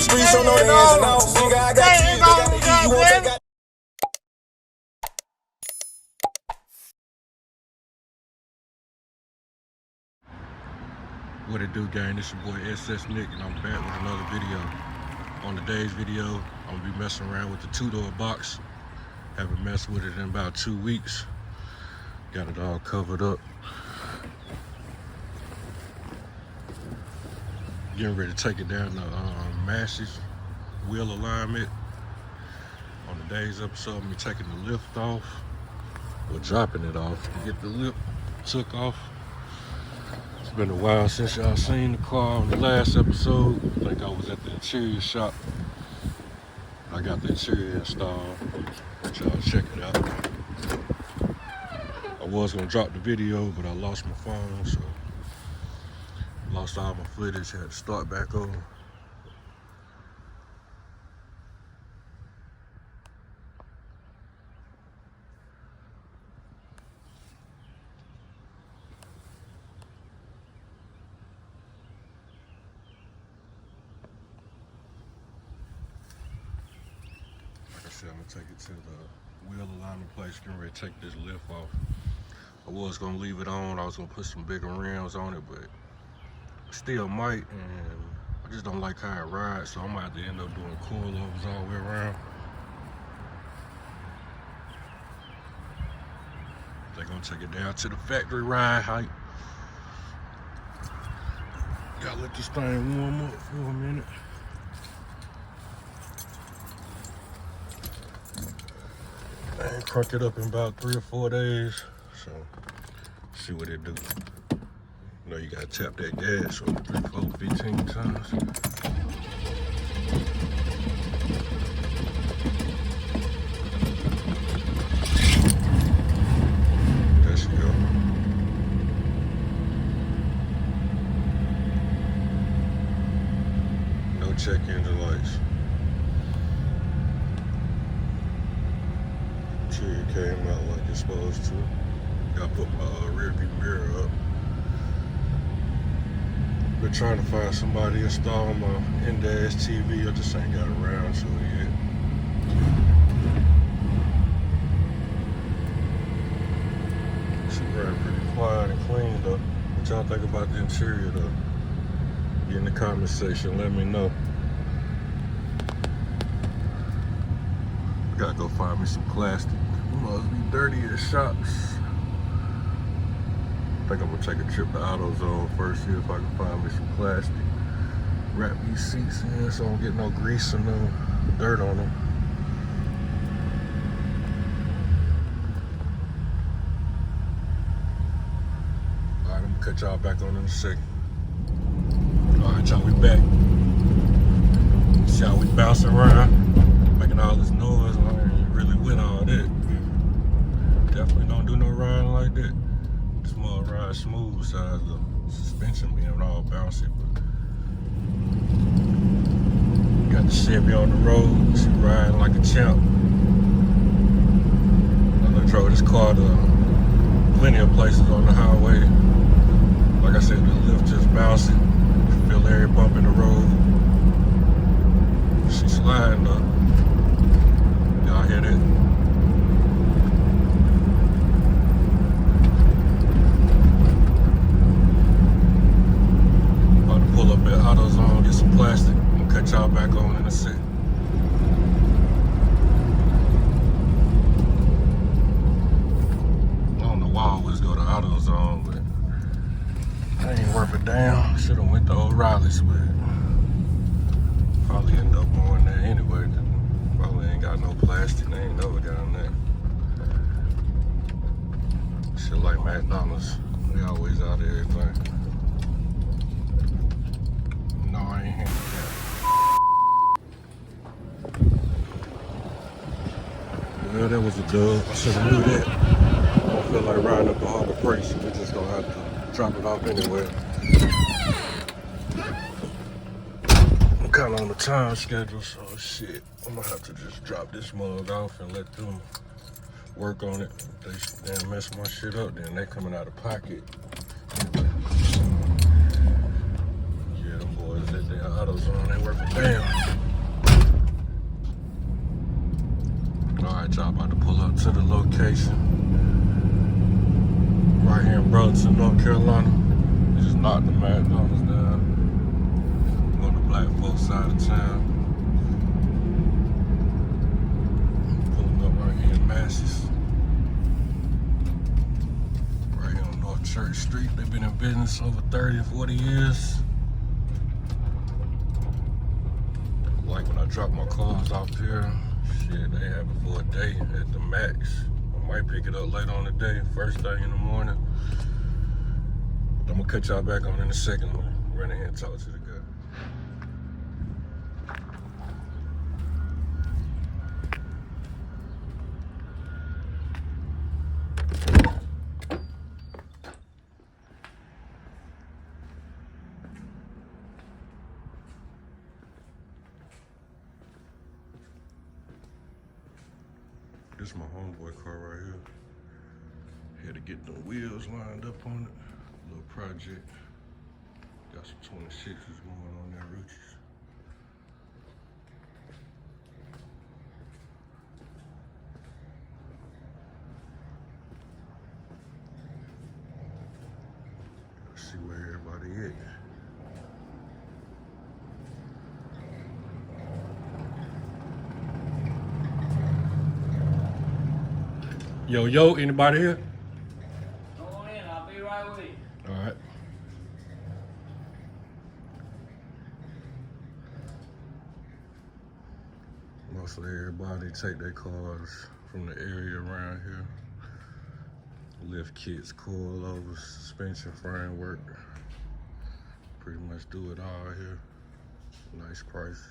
Streets don't know the ins and outs. Nigga, I got kids, they gotta eat. You won't take out. What it do, gang? It's your boy SS Nick, and I'm back with another video. On today's video, I'm gonna be messing around with the two-door box. Haven't messed with it in about 2 weeks. Got it all covered up. Getting ready to take it down to Mashes wheel alignment. On today's episode, I'm gonna be taking the lift off, or dropping it off to get the lip took off. It's been a while since y'all seen the car on the last episode. I think I was at the interior shop. I got the interior installed. Let y'all check it out. I was gonna drop the video, but I lost my phone, so lost all my footage, had to start back over. Like I said, I'm gonna take it to the wheel alignment place, getting ready to take this lift off. I was gonna leave it on, I was gonna put some bigger rims on it, but still might, and I just don't like how it rides, so I might have to end up doing coilovers all the way around. They're gonna take it down to the factory ride height. Gotta let this thing warm up for a minute. And crank it up in about 3 or 4 days, so see what it do. You know, you gotta tap that gas on 3, 4, 15 times. There she go. No check engine lights. Interior came out like it's supposed to. Gotta put my rear view mirror up. Been trying to find somebody to install my in-dash TV. I just ain't got around to it yet. She ran pretty quiet and clean though. What y'all think about the interior though? Get in the comment section, let me know. Gotta go find me some plastic. It must be dirty as shops. I think I'm gonna take a trip to AutoZone first, see if I can find me some plastic. Wrap these seats in so I don't get no grease and no dirt on them. Alright, I'm gonna cut y'all back on in a second. Alright, y'all, we back. See how we bouncing around, making all this noise. I ain't really with all that. Definitely don't do no riding like that. This mud ride smooth besides the suspension being all bouncy, but got the Chevy on the road, she riding like a champ. I done drove this car to plenty of places on the highway. Like I said, the lift just bouncy. Feel every bump in the road. She sliding up. Y'all hear that? Pull up at AutoZone, get some plastic. I'm gonna cut y'all back on in a sec. I don't know why I always go to AutoZone, but I ain't worth a damn. Should've went to O'Reilly's, but probably end up going there anyway. Probably ain't got no plastic. They ain't never down there. Shit like McDonald's. They always out of everything. No, I ain't handicapped. Well, that was a dub. I should have knew that. I don't feel like riding up the Harbor Price. We're just gonna have to drop it off anyway. I'm kind of on the time schedule, so shit. I'm gonna have to just drop this mug off and let them work on it. If they damn mess my shit up, then they coming out of pocket. Yeah, them boys at their AutoZone ain't worth a damn. Alright, y'all about to pull up to the location. Right here in Burlington, North Carolina. We just knocked the McDonald's down. On the black folks side of town. Pulling up right here in Massey's. Right here on North Church Street. They've been in business over 30, 40 years. Like when I drop my cars off here, shit, they have it for a day at the max. I might pick it up later on the day, first thing in the morning. I'm gonna cut y'all back on in a second. Run in here and talk to the guy. This is my homeboy car right here. Had to get the wheels lined up on it. Little project. Got some 26s going on there, Ruchis. Let's see where everybody at. Yo, anybody here? Come on in, I'll be right with you. All right. Mostly everybody take their cars from the area around here. Lift kits, coilovers, suspension framework. Pretty much do it all here. Nice prices.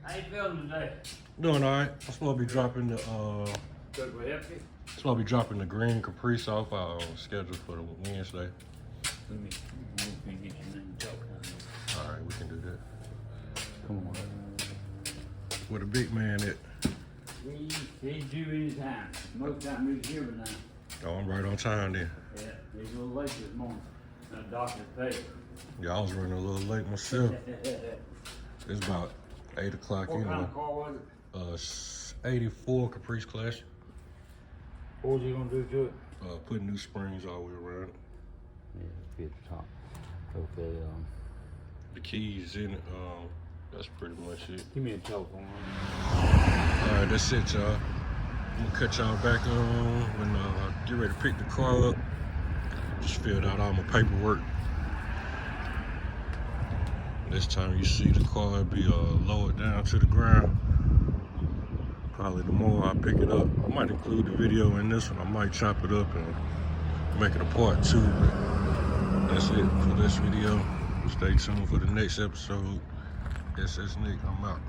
How you feeling today? Doing all right. I'm supposed to be dropping the Good with help you? supposed to be dropping the green Caprice off our schedule for the Wednesday. Let me get your name talk. All right, we can do that. Come on. Where the big man at? He's due anytime. Most time he's here now. Oh, I'm right on time then. Yeah, he's a little late this morning. The doctor's paid. Yeah, I was running a little late myself. It's about 8 o'clock What kind anyway. of car was it? 84 Caprice Classic. What was he gonna do to it? Put new springs all the way around. Yeah, fit the top. Okay, The keys in it. That's pretty much it. give me a choke on him. All right, that's it, y'all. I'm gonna cut y'all back on when I get ready to pick the car up. Just filled out all my paperwork. This time you see the car be lowered down to the ground. Probably the more I pick it up, I might include the video in this one. I might chop it up and make it a part 2. But that's it for this video. Stay tuned for the next episode. SS Nick, I'm out.